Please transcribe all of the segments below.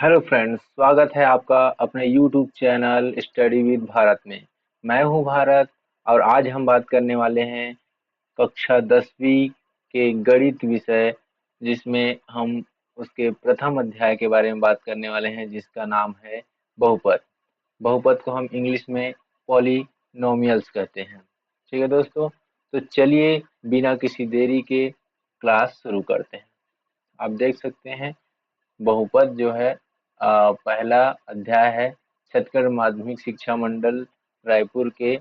Hello friends, स्वागत है आपका अपने YouTube channel study with Bharat में। मैं हूं भारत और आज हम बात करने वाले हैं कक्षा 10वीं के गणित विषय, जिसमें हम उसके प्रथम अध्याय के बारे में बात करने वाले हैं, जिसका नाम है बहुपद। बहुपद को हम इंग्लिश में पॉलिनोमियल्स कहते हैं। ठीक है दोस्तों, तो चलिए बिना किसी देरी के क्लास शुरू करते हैं। आप देख सकते हैं बहुपद जो है पहला अध्याय है। छत्तीसगढ़ माध्यमिक शिक्षा मंडल रायपुर के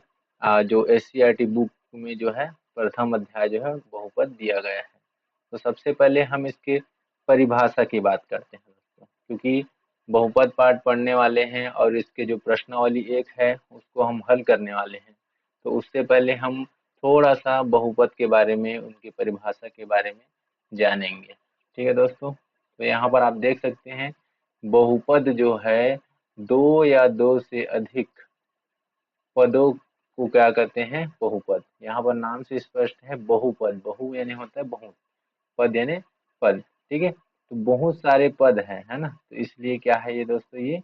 जो एससीईआरटी बुक में जो है प्रथम अध्याय जो है बहुपद दिया गया है। तो सबसे पहले हम इसके परिभाषा की बात करते हैं दोस्तों, क्योंकि बहुपद पाठ पढ़ने वाले हैं और इसके जो प्रश्नावली एक है उसको हम हल करने वाले हैं। तो उससे पहले हम थोड़ा सा बहुपद के बारे में, उनकी परिभाषा के बारे में जानेंगे। ठीक है दोस्तों, तो यहाँ पर आप देख सकते हैं बहुपद जो है दो या दो से अधिक पदों को क्या कहते हैं, बहुपद। यहाँ पर नाम से स्पष्ट है, बहुपद। बहु यानी होता है बहुत, पद यानी पद। ठीक है, तो बहुत सारे पद है ना, तो इसलिए क्या है ये दोस्तों, ये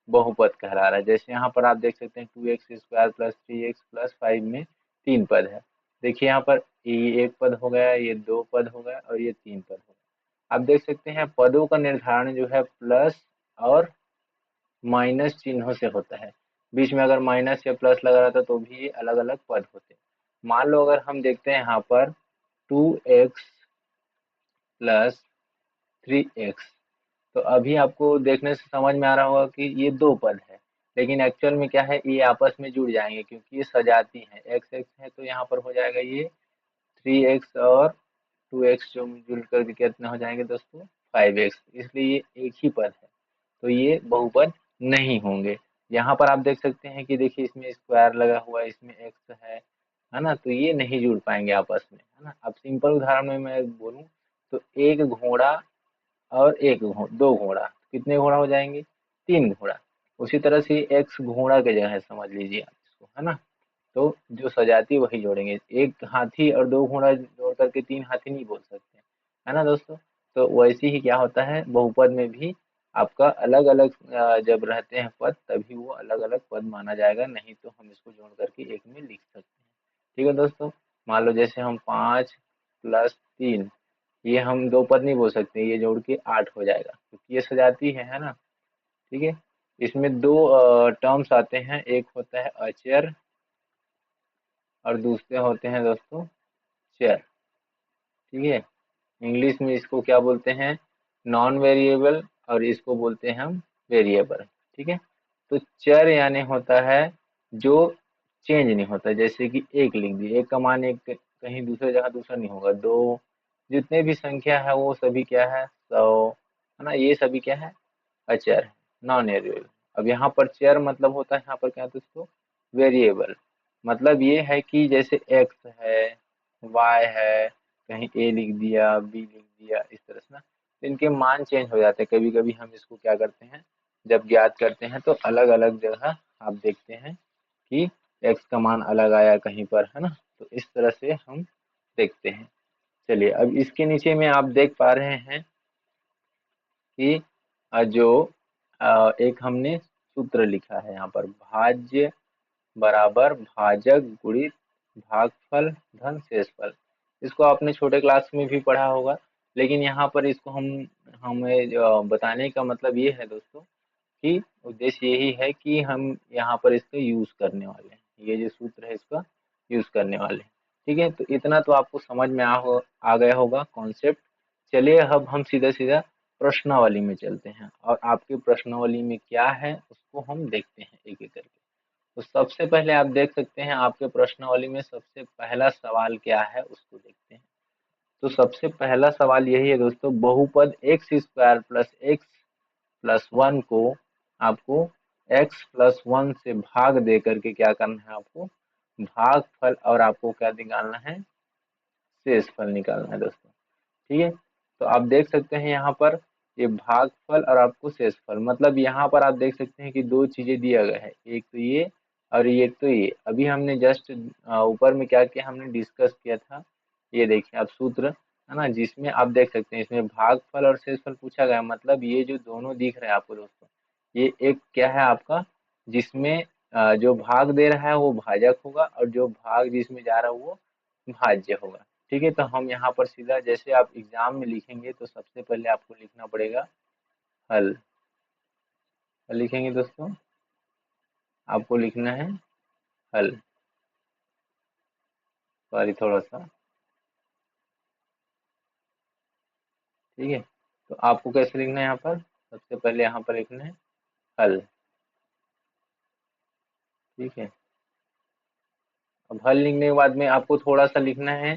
बहुपद कहला रहा है। जैसे यहाँ पर आप देख सकते हैं 2x² प्लस 3x प्लस 5 में 3 पद है। देखिए यहाँ पर ये एक पद हो गया, ये 2 पद हो गया और ये 3 पद हो गया। आप देख सकते हैं पदों का निर्धारण जो है प्लस और माइनस चिन्हों से होता है। बीच में अगर माइनस या प्लस लगा रहता तो भी अलग अलग पद होते। मान लो अगर हम देखते हैं यहाँ पर 2x प्लस 3x, तो अभी आपको देखने से समझ में आ रहा होगा कि ये 2 पद है, लेकिन एक्चुअल में क्या है, ये आपस में जुड़ जाएंगे क्योंकि ये सजाती है। एक्स एक्स है तो यहाँ पर हो जाएगा ये 3x और 2x जो जुड़ करके कितने हो जाएंगे दोस्तों, 5x। इसलिए ये एक ही पद है, तो ये बहुपद नहीं होंगे। यहाँ पर आप देख सकते हैं कि देखिए इसमें स्क्वायर लगा हुआ है, इसमें एक्स है ना, तो ये नहीं जुड़ पाएंगे आपस में, है ना। अब सिंपल उदाहरण में मैं बोलूँ तो एक घोड़ा और दो घोड़ा, कितने घोड़ा हो जाएंगे, 3 घोड़ा। उसी तरह से एक्स घोड़ा के जगह समझ लीजिए आप इसको, है ना। तो जो सजाती वही जोड़ेंगे, एक हाथी और 2 घोड़ा जोड़ करके 3 हाथी नहीं बोल सकते, है ना दोस्तों। तो वैसे ही क्या होता है बहुपद में भी, आपका अलग अलग जब रहते हैं पद तभी वो अलग अलग पद माना जाएगा, नहीं तो हम इसको जोड़ करके एक में लिख सकते हैं। ठीक है दोस्तों, मान लो जैसे हम 5 + 3, ये हम 2 पद नहीं बोल सकते, ये जोड़ के 8 हो जाएगा क्योंकि ये सजाती है ना। ठीक है, इसमें दो टर्म्स आते हैं, एक होता है अचर और दूसरे होते हैं दोस्तों चर। ठीक है, इंग्लिश में इसको क्या बोलते हैं, नॉन वेरिएबल, और इसको बोलते हैं हम वेरिएबल। ठीक है, तो चर यानी होता है जो चेंज नहीं होता, जैसे कि एक लिख दिए, एक का मान एक कहीं दूसरे जगह दूसरा नहीं होगा। दो, जितने भी संख्या है वो सभी क्या है, 100, है ना, ये सभी क्या है, अचर है, नॉन वेरिएबल। अब यहाँ पर चर मतलब होता है यहाँ पर क्या, दोस्तों वेरिएबल। मतलब ये है कि जैसे एक्स है, वाई है, कहीं ए लिख दिया, बी लिख दिया, इस तरह से ना, तो इनके मान चेंज हो जाते हैं। कभी कभी हम इसको क्या करते हैं, जब ज्ञात करते हैं तो अलग अलग जगह आप देखते हैं कि एक्स का मान अलग आया कहीं पर, है ना। तो इस तरह से हम देखते हैं। चलिए अब इसके नीचे में आप देख पा रहे हैं कि जो एक हमने सूत्र लिखा है यहाँ पर, भाज्य बराबर भाजक गुणित भागफल धन शेषफल। इसको आपने छोटे क्लास में भी पढ़ा होगा, लेकिन यहाँ पर इसको हमें बताने का मतलब ये है दोस्तों कि उद्देश्य यही है कि हम यहाँ पर इसका यूज करने वाले हैं, ये जो सूत्र है इसका यूज करने वाले हैं। ठीक है, तो इतना तो आपको समझ में आ गया होगा कॉन्सेप्ट। चलिए अब हम सीधा सीधा प्रश्नावली में चलते हैं और आपकी प्रश्नावली में क्या है उसको हम देखते हैं एक एक करके। तो सबसे पहले आप देख सकते हैं आपके प्रश्नावली में सबसे पहला सवाल क्या है उसको देखते हैं। तो सबसे पहला सवाल यही है दोस्तों, बहुपद x² प्लस x प्लस 1 को आपको x प्लस 1 से भाग दे करके क्या करना है, आपको भागफल और आपको क्या निकालना है, शेषफल निकालना है दोस्तों। ठीक है, तो आप देख सकते हैं यहाँ पर ये भागफल और आपको शेषफल, मतलब यहाँ पर आप देख सकते हैं कि दो चीजें दिया गया है, एक तो ये और ये तो ये। अभी हमने जस्ट ऊपर में क्या किया, हमने डिस्कस किया था, ये देखिए आप सूत्र है ना, जिसमें आप देख सकते हैं इसमें भागफल और शेषफल पूछा गया है। मतलब ये जो दोनों दिख रहे हैं आपको दोस्तों, ये एक क्या है आपका, जिसमें जो भाग दे रहा है वो भाजक होगा और जो भाग जिसमें जा रहा है वो भाज्य होगा। ठीक है, तो हम यहाँ पर सीधा जैसे आप एग्जाम में लिखेंगे तो सबसे पहले आपको लिखना पड़ेगा हल। लिखेंगे दोस्तों, आपको लिखना है हल। सॉरी थोड़ा सा, ठीक है। तो आपको कैसे लिखना है यहाँ पर, सबसे पहले यहाँ पर लिखना है हल। ठीक है, अब हल लिखने के बाद में आपको थोड़ा सा लिखना है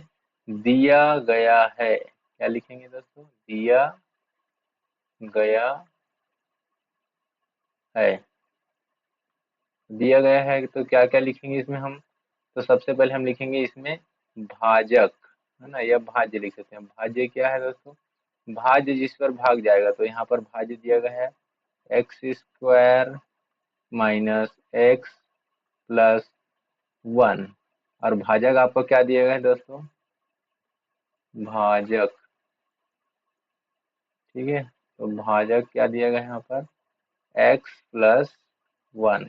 दिया गया है। क्या लिखेंगे दोस्तों, दिया गया है। दिया गया है तो क्या क्या लिखेंगे इसमें हम, तो सबसे पहले हम लिखेंगे इसमें भाजक, है ना, या भाज्य लिख सकते हैं। भाज्य क्या है दोस्तों, भाज्य जिस पर भाग जाएगा, तो यहाँ पर भाज्य दिया गया है x square minus x plus 1। और भाजक आपको क्या दिया गया है दोस्तों, भाजक। ठीक है, तो भाजक क्या दिया गया है यहाँ पर, x+1।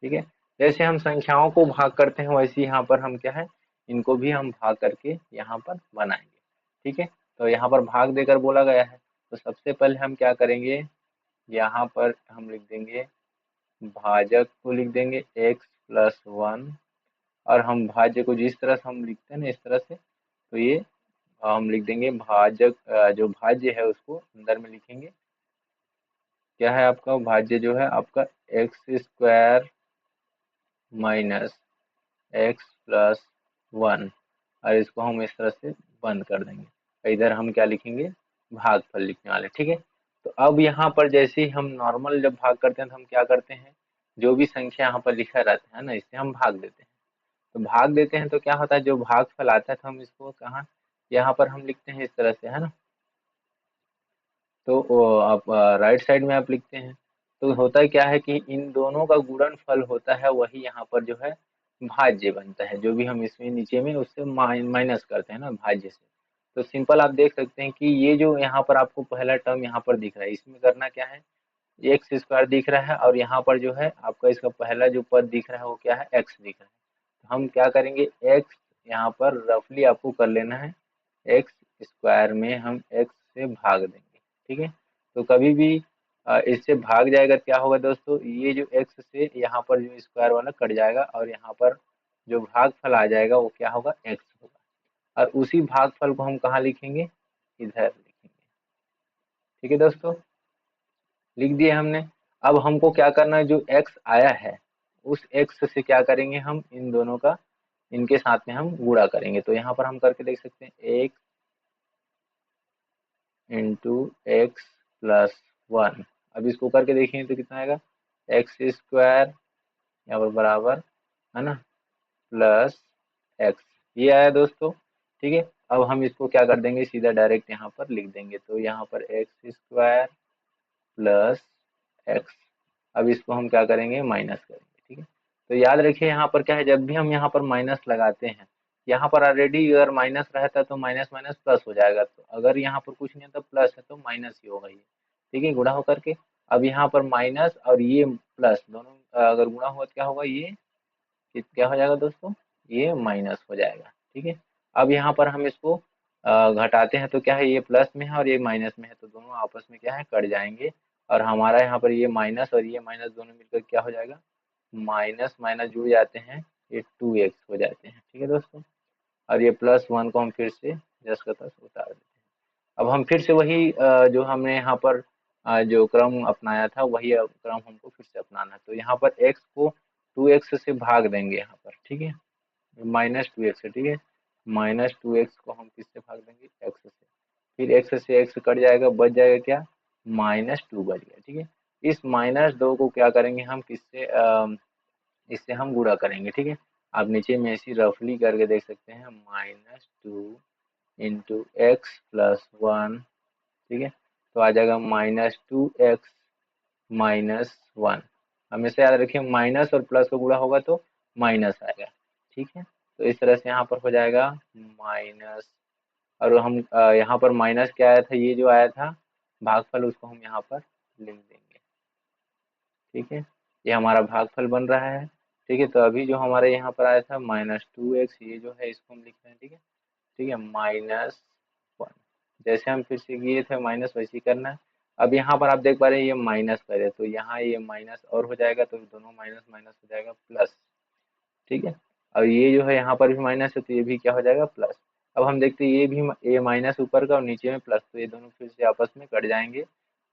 ठीक है, जैसे हम संख्याओं को भाग करते हैं वैसे यहाँ पर हम क्या है, इनको भी हम भाग करके यहाँ पर बनाएंगे। ठीक है, तो यहाँ पर भाग देकर बोला गया है, तो सबसे पहले हम क्या करेंगे, यहाँ पर हम लिख देंगे भाजक को लिख देंगे x+1। और हम भाज्य को जिस तरह से हम लिखते हैं ना इस तरह से, तो ये हम लिख देंगे भाजक, जो भाज्य है उसको अंदर में लिखेंगे। क्या है आपका भाज्य, जो है आपका x² माइनस x+1। और इसको हम इस तरह से बंद कर देंगे। इधर हम क्या लिखेंगे, भागफल लिखने वाले। ठीक है, तो अब यहाँ पर जैसे ही हम नॉर्मल जब भाग करते हैं तो हम क्या करते हैं, जो भी संख्या यहाँ पर लिखा रहता है ना, इससे हम भाग देते हैं। तो भाग देते हैं तो क्या होता है, जो भागफल आता है तो हम इसको कहाँ, यहाँ पर हम लिखते हैं इस तरह से, है ना। तो आप राइट साइड में आप लिखते हैं, तो होता क्या है कि इन दोनों का गुणनफल होता है, वही यहाँ पर जो है भाज्य बनता है। जो भी हम इसमें नीचे में उससे माइनस करते हैं ना भाज्य से। तो सिंपल आप देख सकते हैं कि ये जो यहाँ पर आपको पहला टर्म यहाँ पर दिख रहा है, इसमें करना क्या है, एक्स स्क्वायर दिख रहा है और यहाँ पर जो है आपका इसका पहला जो पद दिख रहा है वो क्या है, एक्स दिख रहा है। तो हम क्या करेंगे, एक्स यहाँ पर रफली आपको कर लेना है, एक्स स्क्वायर में हम एक्स से भाग देंगे। ठीक है, तो कभी भी इससे भाग जाएगा क्या होगा दोस्तों, ये जो एक्स से यहाँ पर जो स्क्वायर वाला कट जाएगा और यहाँ पर जो भागफल आ जाएगा वो क्या होगा, एक्स होगा। और उसी भागफल को हम कहाँ लिखेंगे, इधर लिखेंगे। ठीक है दोस्तों, लिख दिए हमने। अब हमको क्या करना है, जो x आया है उस x से क्या करेंगे, हम इन दोनों का, इनके साथ में हम गुणा करेंगे। तो यहाँ पर हम करके देख सकते हैं, x इंटू x+1। अब इसको करके देखेंगे तो कितना आएगा, x² यहाँ पर बराबर, है ना, प्लस x। ये आया दोस्तों। ठीक है, अब हम इसको क्या कर देंगे, सीधा डायरेक्ट यहाँ पर लिख देंगे। तो यहाँ पर x² प्लस एक्स। अब इसको हम क्या करेंगे, माइनस करेंगे। ठीक है, तो याद रखिए यहाँ पर क्या है, जब भी हम यहाँ पर माइनस लगाते हैं, यहाँ पर ऑलरेडी अगर माइनस रहता है तो माइनस माइनस प्लस हो जाएगा। तो अगर यहाँ पर कुछ नहीं है तो प्लस है तो माइनस ही होगा ये। ठीक है, गुणा होकर के, अब यहाँ पर माइनस और ये प्लस दोनों अगर गुणा हुआ तो क्या होगा, ये क्या हो जाएगा दोस्तों, ये माइनस हो जाएगा। ठीक है, अब यहाँ पर हम इसको घटाते हैं तो क्या है, ये प्लस में है और ये माइनस में है, तो दोनों आपस में क्या है, कट जाएंगे। और हमारा यहाँ पर ये माइनस और ये माइनस दोनों मिलकर क्या हो जाएगा, माइनस माइनस जुड़ जाते हैं, ये 2x हो जाते हैं। ठीक है दोस्तों, और ये +1 को हम फिर से जस का तस उतार देते हैं। अब हम फिर से वही जो हमने यहाँ पर जो क्रम अपनाया था वही क्रम हमको फिर से अपनाना है। तो यहाँ पर x को 2x से भाग देंगे यहाँ पर। ठीक है, -2x है। ठीक है, -2x को हम किससे भाग देंगे, x से। फिर x से x कट जाएगा, बच जाएगा क्या, -2 बच गया। ठीक है, इस -2 को क्या करेंगे हम, किससे इससे हम गुणा करेंगे। ठीक है, आप नीचे में ऐसी रफली करके देख सकते हैं, -2 इंटू x+1। ठीक है, तो आ जाएगा -2x -1। हमेशा याद रखिए, माइनस और प्लस का गुणा होगा तो माइनस आएगा। ठीक है, तो इस तरह से यहाँ पर हो जाएगा माइनस, और हम यहाँ पर माइनस क्या आया था, ये जो आया था भागफल, उसको हम यहाँ पर लिख देंगे। ठीक है, ये हमारा भागफल बन रहा है। ठीक है, तो अभी जो हमारे यहाँ पर आया था -2x, ये जो है इसको हम लिख रहे हैं। ठीक है, ठीक है, -1, जैसे हम फिर से किए थे माइनस वैसे ही करना है। अब यहाँ पर आप देख पा रहे हैं ये माइनस करे, तो यहाँ ये माइनस और हो जाएगा, तो दोनों माइनस माइनस हो जाएगा प्लस। ठीक है, और ये जो है यहाँ पर भी माइनस है, तो ये भी क्या हो जाएगा, प्लस। अब हम देखते हैं ये भी ये माइनस ऊपर का और नीचे में प्लस, तो ये दोनों फिर से आपस में कट जाएंगे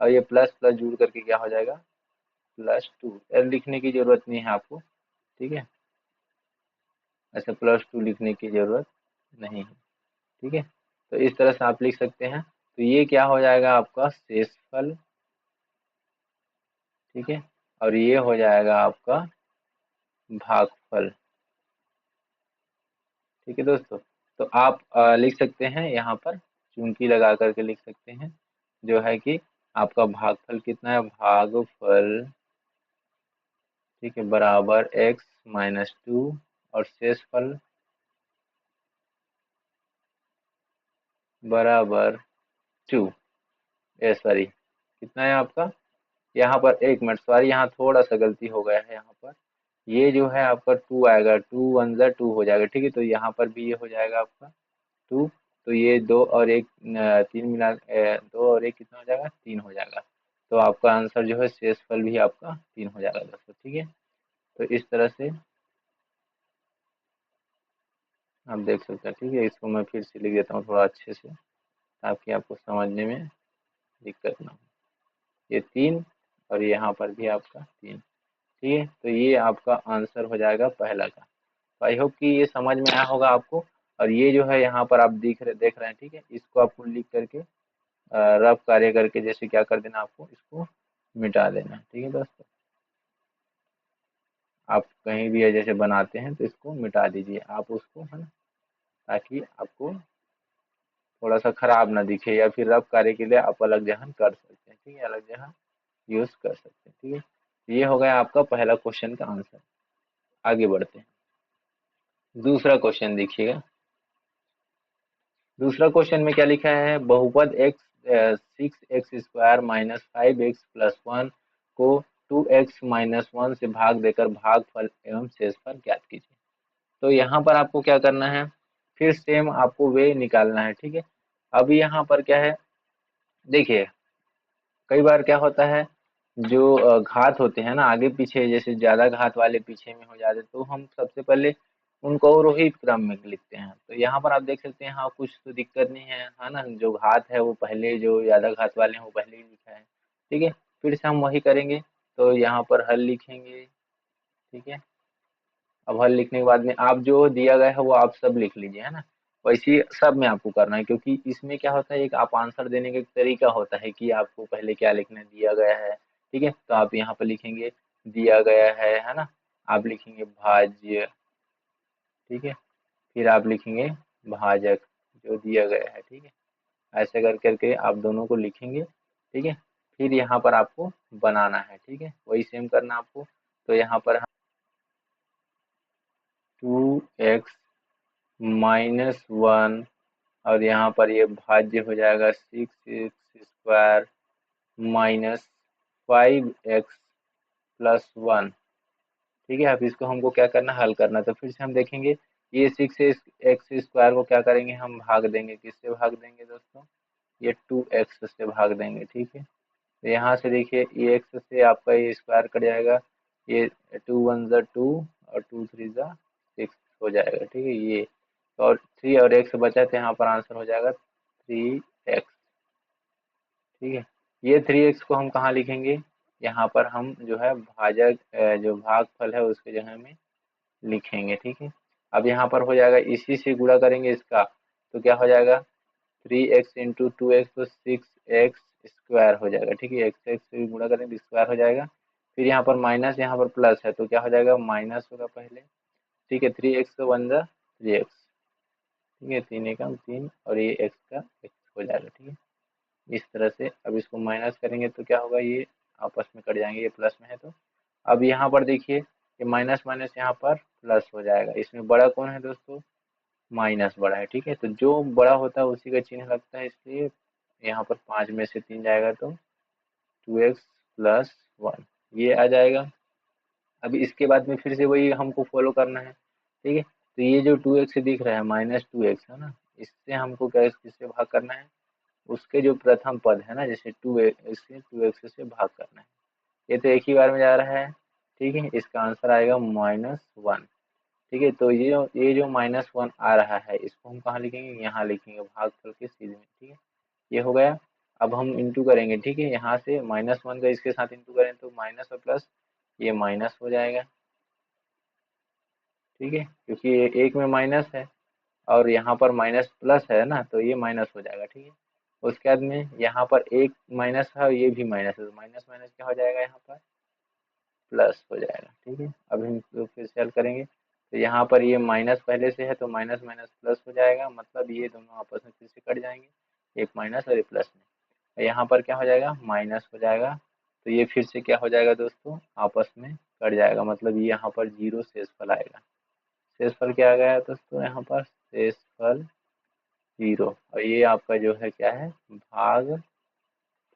और ये प्लस प्लस जुड़ करके क्या हो जाएगा, +2। लिखने की जरूरत नहीं है आपको। ठीक है, ऐसे +2 लिखने की जरूरत नहीं है। ठीक है, तो इस तरह से आप लिख सकते हैं। तो ये क्या हो जाएगा आपका शेषफल। ठीक है, और ये हो जाएगा आपका भागफल। ठीक है दोस्तों, तो आप लिख सकते हैं यहाँ पर चुंकी लगा करके लिख सकते हैं, जो है कि आपका भागफल कितना है, भागफल, ठीक है, बराबर x-2, और शेषफल बराबर 2। सॉरी, कितना है आपका, यहाँ पर 1 मिनट, सॉरी यहाँ थोड़ा सा गलती हो गया है। यहाँ पर ये जो है आपका 2 आएगा, 2 1 2 हो जाएगा। ठीक है, तो यहाँ पर भी ये हो जाएगा आपका 2। तो ये 2 और 1 3 मिला, 2 और 1 कितना हो जाएगा, 3 हो जाएगा। तो आपका आंसर जो है शेषफल भी आपका 3 हो जाएगा दोस्तों। ठीक है, तो इस तरह से आप देख सकते हैं। ठीक है, इसको मैं फिर से लिख देता हूँ थोड़ा अच्छे से, ताकि आपको समझने में दिक्कत ना हो। ये 3 और यहाँ पर भी आपका 3। ठीक है, तो ये आपका आंसर हो जाएगा पहला का। तो आई होप कि ये समझ में आया होगा आपको। और ये जो है यहाँ पर आप देख रहे हैं। ठीक है, इसको आपको लिख करके रफ कार्य करके जैसे क्या कर देना, आपको इसको मिटा देना। ठीक है दोस्तों, आप कहीं भी जैसे बनाते हैं तो इसको मिटा दीजिए आप उसको, है ना, ताकि आपको थोड़ा सा खराब ना दिखे, या फिर रफ कार्य के लिए आप अलग जगह कर सकते हैं। ठीक है, अलग जगह यूज कर सकते हैं। ठीक है, ये हो गया आपका पहला क्वेश्चन का आंसर। आगे बढ़ते हैं, दूसरा क्वेश्चन देखिएगा। दूसरा क्वेश्चन में क्या लिखा है, बहुपद x 6x² -5x+1 को 2x-1 से भाग देकर भागफल एवं शेषफल ज्ञात कीजिए। तो यहाँ पर आपको क्या करना है, फिर सेम आपको वे निकालना है। ठीक है, अभी यहाँ पर क्या है, देखिए कई बार क्या होता है, जो घात होते हैं ना आगे पीछे, जैसे ज्यादा घात वाले पीछे में हो जाते, तो हम सबसे पहले उनको अवरोही क्रम में लिखते हैं। तो यहाँ पर आप देख सकते हैं, हाँ कुछ तो दिक्कत नहीं है ना, जो घात है वो पहले, जो ज्यादा घात वाले हैं वो पहले ही लिखा है। ठीक है, फिर से हम वही करेंगे, तो यहाँ पर हल लिखेंगे। ठीक है, अब हल लिखने के बाद में आप जो दिया गया है वो आप सब लिख लीजिए, है ना। वैसे ही सब में आपको करना है, क्योंकि इसमें क्या होता है, एक आप आंसर देने का एक तरीका होता है कि आपको पहले क्या लिखना दिया गया है। ठीक है, तो आप यहाँ पर लिखेंगे दिया गया है ना, आप लिखेंगे भाज्य। ठीक है, फिर आप लिखेंगे भाजक जो दिया गया है। ठीक है, ऐसे कर करके आप दोनों को लिखेंगे। ठीक है, फिर यहाँ पर आपको बनाना है। ठीक है, वही सेम करना आपको। तो यहाँ पर 2x-1, और यहाँ पर ये भाज्य हो जाएगा 6x² -5x+1। ठीक है, अब इसको हमको क्या करना, हल करना। तो फिर से हम देखेंगे, ये 6x² को क्या करेंगे, हम भाग देंगे, किससे भाग देंगे दोस्तों, ये 2x से भाग देंगे। ठीक है, तो यहाँ से देखिए ये x से आपका ये स्क्वायर कट जाएगा, ये 2 1 2 और 2 3 6 हो जाएगा। ठीक है, ये और 3 और x बचा, तो यहाँ पर आंसर हो जाएगा 3x। ठीक है, ये 3x को हम कहाँ लिखेंगे, यहाँ पर हम जो है भाजक जो भागफल है उसके जगह में लिखेंगे। ठीक है, अब यहाँ पर हो जाएगा, इसी से गुणा करेंगे इसका, तो क्या हो जाएगा 3x × 2x, तो 6x² हो जाएगा। ठीक है, x x से गुणा करेंगे तो स्क्वायर हो जाएगा। फिर यहाँ पर माइनस, यहाँ पर प्लस है, तो क्या हो जाएगा, माइनस होगा पहले। ठीक है, 3x 1 3x। ठीक है, 3 × 1 3, और ये x का x हो जाएगा। ठीक है, इस तरह से अब इसको माइनस करेंगे तो क्या होगा, ये आपस में कट जाएंगे, ये प्लस में है। तो अब यहाँ पर देखिए, ये माइनस माइनस यहाँ पर प्लस हो जाएगा। इसमें बड़ा कौन है दोस्तों, माइनस बड़ा है, ठीक है। तो जो बड़ा होता है उसी का चिन्ह लगता है, इसलिए यहाँ पर 5 में से 3 जाएगा तो 2x प्लस 1 ये आ जाएगा। अब इसके बाद में फिर से वही हमको फॉलो करना है, ठीक है। तो ये जो 2x दिख रहा है -2x है ना, इससे हमको क्या किससे भाग करना है, उसके जो प्रथम पद है ना, जैसे 2x से 2x से भाग करना है। ये तो एक ही बार में जा रहा है, ठीक है। इसका आंसर आएगा -1, ठीक है। तो ये जो -1 आ रहा है, इसको हम कहाँ लिखेंगे, यहाँ लिखेंगे भागफल के सीधे में, ठीक है। ये हो गया। अब हम इंटू करेंगे, ठीक है। यहाँ से -1 का इसके साथ इंटू करें तो माइनस और प्लस ये माइनस हो जाएगा, ठीक है, क्योंकि ये एक में माइनस है और यहाँ पर माइनस प्लस है ना, तो ये माइनस हो जाएगा, ठीक है। उसके बाद में यहाँ पर एक माइनस है और ये भी माइनस है, तो माइनस माइनस क्या हो जाएगा, यहाँ पर प्लस हो जाएगा, ठीक है। अब हम तो फिर से हल करेंगे, तो यहाँ पर ये माइनस पहले से है तो माइनस माइनस प्लस हो जाएगा, मतलब ये दोनों आपस में फिर से कट जाएंगे, एक माइनस और एक प्लस में। यहाँ पर क्या हो जाएगा, माइनस हो जाएगा, तो ये फिर से क्या हो जाएगा दोस्तों, आपस में कट जाएगा, मतलब ये यहाँ पर जीरो शेषफल आएगा। शेषफल क्या आ गया दोस्तों, यहाँ पर शेषफल जीरो, और ये आपका जो है क्या है, भाग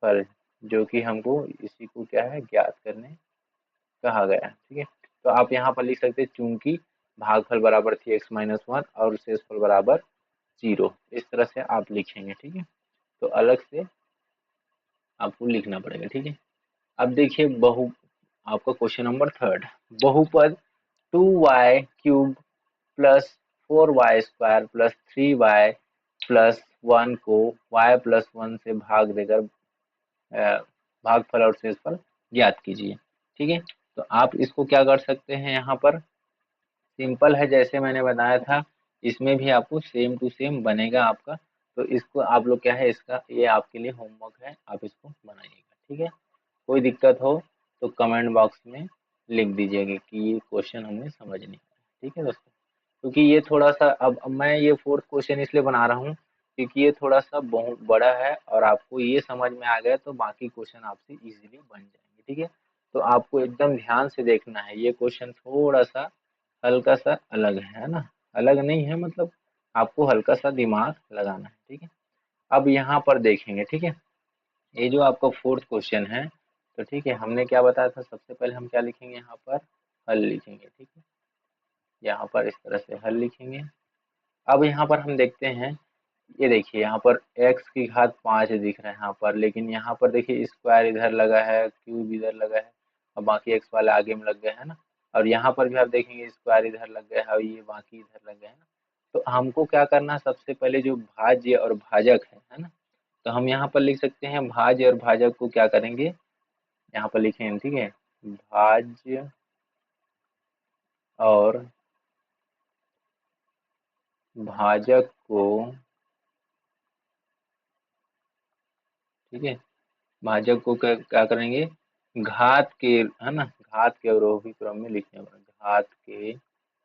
फल, जो कि हमको इसी को क्या है ज्ञात करने कहा गया है, ठीक है। तो आप यहाँ पर लिख सकते हैं चूंकि भागफल बराबर थी x-1 और शेषफल बराबर 0, इस तरह से आप लिखेंगे, ठीक है। तो अलग से आपको लिखना पड़ेगा, ठीक है। अब देखिए आपका क्वेश्चन नंबर 3, बहुपद 2y³ plus 4y² plus 3y plus 1 को y+1 से भाग देकर भागफल और शेषफल ज्ञात कीजिए, ठीक है। तो आप इसको क्या कर सकते हैं, यहाँ पर सिंपल है, जैसे मैंने बताया था, इसमें भी आपको सेम टू सेम बनेगा आपका। तो इसको आप लोग क्या है, इसका ये आपके लिए होमवर्क है, आप इसको बनाइएगा, ठीक है। कोई दिक्कत हो तो कमेंट बॉक्स में लिख दीजिएगा कि ये क्वेश्चन हमें समझ नहीं आया, ठीक है दोस्तों। क्योंकि ये थोड़ा सा, अब मैं ये फोर्थ क्वेश्चन इसलिए बना रहा हूँ क्योंकि ये थोड़ा सा बहुत बड़ा है और आपको ये समझ में आ गया तो बाकी क्वेश्चन आपसे इजीली बन जाएंगे, ठीक है। तो आपको एकदम ध्यान से देखना है, ये क्वेश्चन थोड़ा सा हल्का सा अलग है ना, अलग नहीं है मतलब, आपको हल्का सा दिमाग लगाना है, ठीक है। अब यहाँ पर देखेंगे, ठीक है, ये जो आपका फोर्थ क्वेश्चन है, तो ठीक है, हमने क्या बताया था, सबसे पहले हम क्या लिखेंगे, यहाँ पर हल लिखेंगे, ठीक है। यहाँ पर इस तरह से हल लिखेंगे। अब यहाँ पर हम देखते हैं, ये देखिए यहाँ पर x⁵ दिख रहा है यहाँ पर, लेकिन यहाँ पर देखिए स्क्वायर इधर लगा है, क्यूब इधर लगा है और बाकी एक्स वाले आगे में लग गए है ना। और यहाँ पर भी आप देखेंगे स्क्वायर इधर लग गया है और ये बाकी इधर लग गए है ना। तो हमको क्या करना है, सबसे पहले जो भाज्य और भाजक है ना, तो हम यहाँ पर लिख सकते हैं भाज्य और भाजक को क्या करेंगे, यहाँ पर लिखेंगे, ठीक है, भाज्य और भाजक को, ठीक है, भाजक को क्या क्या करेंगे, घात के, है ना, घात के अवरोही क्रम में लिखने पड़ेंगे,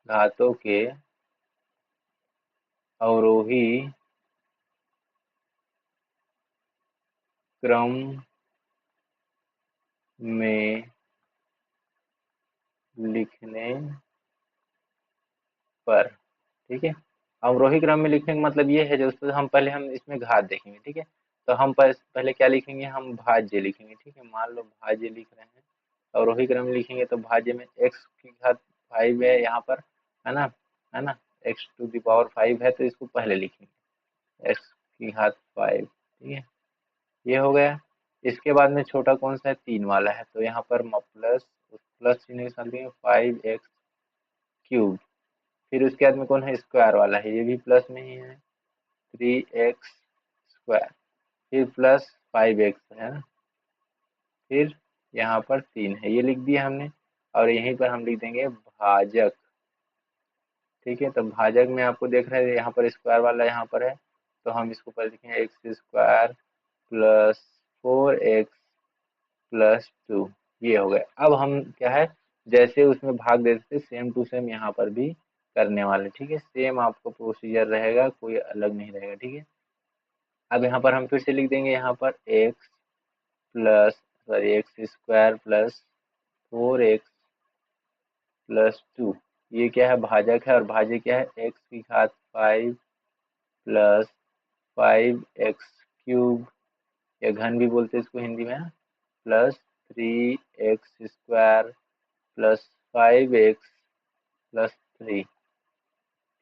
घातों के अवरोही क्रम में लिखने पर, ठीक है। अवरोही क्रम में लिखने का मतलब ये है, जो हम इसमें घात देखेंगे, ठीक है। तो हम पहले क्या लिखेंगे, हम भाज्य लिखेंगे, ठीक है। मान लो भाज्य लिख रहे हैं, अवरोही क्रम में लिखेंगे तो भाज्य में x⁵ है यहाँ पर, है ना, है ना, x⁵ है तो इसको पहले लिखेंगे, x⁵, ठीक है, ये हो गया। इसके बाद में छोटा कौन सा है, 3 वाला है, तो यहाँ पर प्लस, प्लस चिन्ह के साथ लिखेंगे 5x³। फिर उसके बाद में कौन है, स्क्वायर वाला है, ये भी प्लस में ही है, 3x², फिर प्लस 5x है ना, फिर यहाँ पर 3 है, ये लिख दिया हमने। और यहीं पर हम लिख देंगे भाजक, ठीक है। तो भाजक में आपको देख रहे हैं यहाँ पर स्क्वायर वाला यहाँ पर है, तो हम इसको पहले लिखेंगे x² प्लस 4x+2, ये हो गया। अब हम क्या है, जैसे उसमें भाग देते थे सेम टू सेम यहाँ पर भी करने वाले, ठीक है। सेम आपको प्रोसीजर रहेगा, कोई अलग नहीं रहेगा, ठीक है। अब यहाँ पर हम फिर से लिख देंगे, यहाँ पर x² प्लस 4x+2, ये क्या है, भाजक है, और भाज्य क्या है, x⁵ 5 प्लस 5x³ या घन भी बोलते हैं इसको हिंदी में, plus 3x² plus 5x plus 3।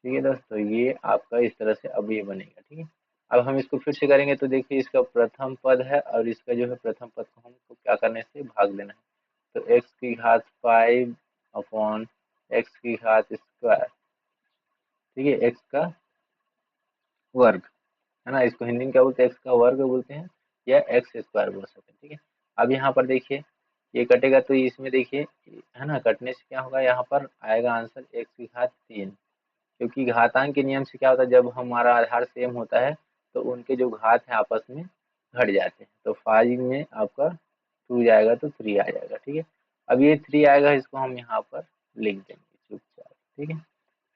ठीक है दोस्तों, ये आपका इस तरह से अब ये बनेगा। ठीक है, अब हम इसको फिर से करेंगे तो देखिए इसका प्रथम पद है और इसका जो है प्रथम पद को हमको क्या करने से भाग देना है। तो x⁵ 5 x⁵²। ठीक है, x का वर्ग है ना, इसको हिंदी में क्या बोलते हैं, x का वर्ग बोलते हैं या x² बोल सकते हैं। ठीक है, अब यहाँ पर देखिए ये कटेगा तो इसमें देखिए है ना, कटने से क्या होगा, यहाँ पर आएगा आंसर x⁵ 3, क्योंकि घातांक के नियम से क्या होता है, जब हमारा आधार सेम होता है तो उनके जो घात है आपस में घट जाते हैं। तो 5 में आपका 2 जाएगा तो 3 आ जाएगा। ठीक है, अब ये 3 आएगा, इसको हम यहाँ पर लिख देंगे चुपचाप। ठीक है,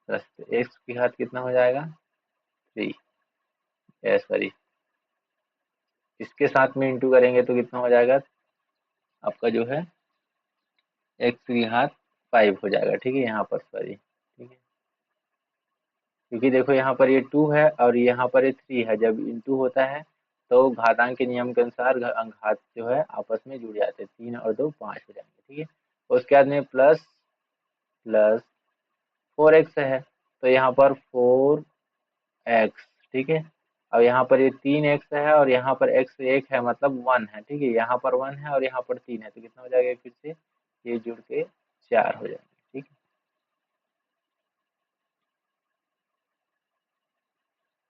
बस एक्स की घात कितना हो जाएगा 3, सॉरी इसके साथ में इंटू करेंगे तो कितना हो जाएगा आपका जो है x⁵ 5 हो जाएगा। ठीक है, यहाँ पर सॉरी, ठीक है, क्योंकि देखो यहाँ पर ये 2 है और यहाँ पर ये 3 है, जब इंटू होता है तो घातांक के नियम के अनुसार घात जो है आपस में जुड़ जाते हैं, 3 और 2 5 हो जाएंगे। ठीक है, उसके बाद में प्लस प्लस 4x है तो यहाँ पर 4x। ठीक है, अब यहाँ पर ये 3x है और यहाँ पर x 1 है मतलब 1 है। ठीक है, यहाँ पर 1 है और यहाँ पर 3 है तो कितना हो जाएगा, फिर से ये जुड़ के 4 हो जाएंगे। ठीक है,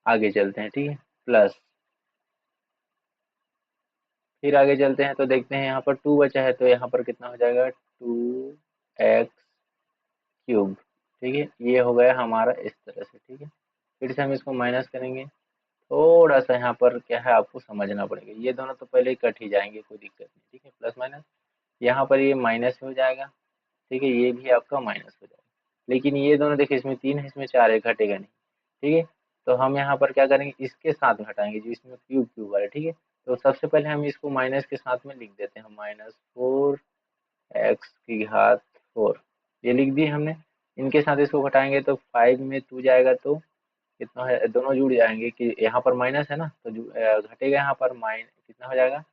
आगे चलते हैं। ठीक है, प्लस फिर आगे चलते हैं तो देखते हैं यहाँ पर 2 बचा है तो यहाँ पर कितना हो जाएगा 2x³। ठीक है, ये हो गया हमारा इस तरह से। ठीक है, फिर से हम इसको माइनस करेंगे, थोड़ा सा यहाँ पर क्या है आपको समझना पड़ेगा, ये दोनों तो पहले ही कट ही जाएंगे, कोई दिक्कत नहीं। ठीक है, प्लस माइनस यहाँ पर ये माइनस हो जाएगा। ठीक है, ये भी आपका माइनस हो जाएगा, लेकिन ये दोनों देखिए इसमें 3 है इसमें 4 है, घटेगा नहीं। ठीक है, तो हम यहाँ पर क्या करेंगे, इसके साथ घटाएंगे जो इसमें क्यूब क्यूब वाला। ठीक है, तो सबसे पहले हम इसको माइनस के साथ में लिख देते हैं, -4x⁴ ये लिख दिए हमने। इनके साथ इसको घटाएंगे तो 5 में 2 जाएगा तो कितना है, दोनों जुड़ जाएंगे कि यहाँ पर माइनस है ना तो घटेगा, यहाँ पर कितना हो जाएगा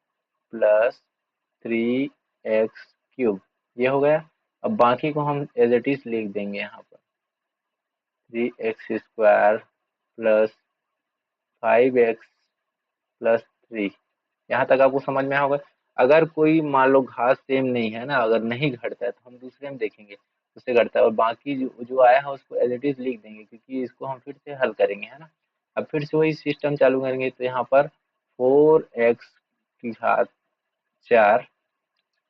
+3x³ ये हो गया। अब बाकी को हम एज इट इज लिख देंगे यहाँ पर 3x² प्लस 5x प्लस 3। यहाँ तक आपको समझ में आया होगा। अगर कोई मान लो घात सेम नहीं है ना, अगर नहीं घटता है तो हम दूसरे में देखेंगे उससे घटता है, और बाकी जो जो आया है उसको एज इट इज लिख देंगे, क्योंकि इसको हम फिर से हल करेंगे है ना। अब फिर से वही सिस्टम चालू करेंगे तो यहाँ पर 4x⁴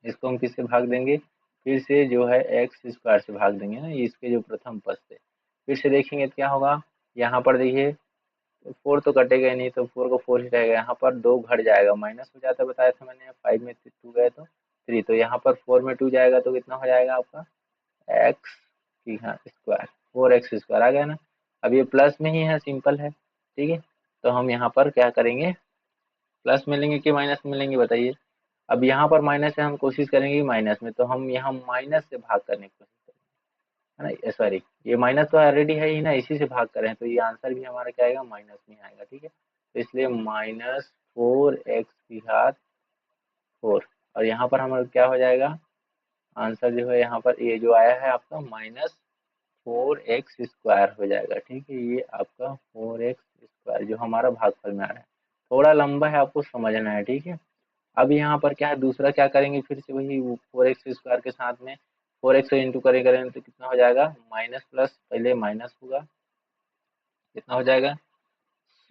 इसको हम किससे भाग देंगे, फिर से जो है x² से भाग देंगे ना, ये इसके जो प्रथम पद से। फिर से देखेंगे तो क्या होगा, यहाँ पर देखिए 4 तो कटेगा ही नहीं तो 4 को 4 ही रहेगा, यहाँ पर 2 घट जाएगा, माइनस हो जाता है, बताया था मैंने, 5 में 2 गए तो 3, तो यहाँ पर 4 में 2 जाएगा तो कितना हो जाएगा आपका एक्स की हाँ स्क्वायर, 4x² आ गया ना। अब ये प्लस में ही है, सिंपल है। ठीक है, तो हम यहाँ पर क्या करेंगे, प्लस में लेंगे कि माइनस में लेंगे बताइए। अब यहाँ पर माइनस है, हम कोशिश करेंगे माइनस में, तो हम यहाँ माइनस से भाग करने की कोशिश करेंगे है ना, सॉरी ये माइनस तो ऑलरेडी है ही ना, इसी से भाग करें तो ये आंसर भी हमारा क्या आएगा, माइनस में आएगा। ठीक है, तो इसलिए -4x⁴ और यहाँ पर हमारा क्या हो जाएगा आंसर जो है, यहाँ पर ये जो आया है आपका -4x² हो जाएगा। ठीक है, ये आपका 4x² जो हमारा भागफल में आ रहा है, थोड़ा लंबा है आपको समझना है। ठीक है, अब यहाँ पर क्या है, दूसरा क्या करेंगे, फिर से वही 4x² के साथ में 4x से इंटू करेंगे तो कितना हो जाएगा, माइनस प्लस पहले माइनस होगा, कितना हो जाएगा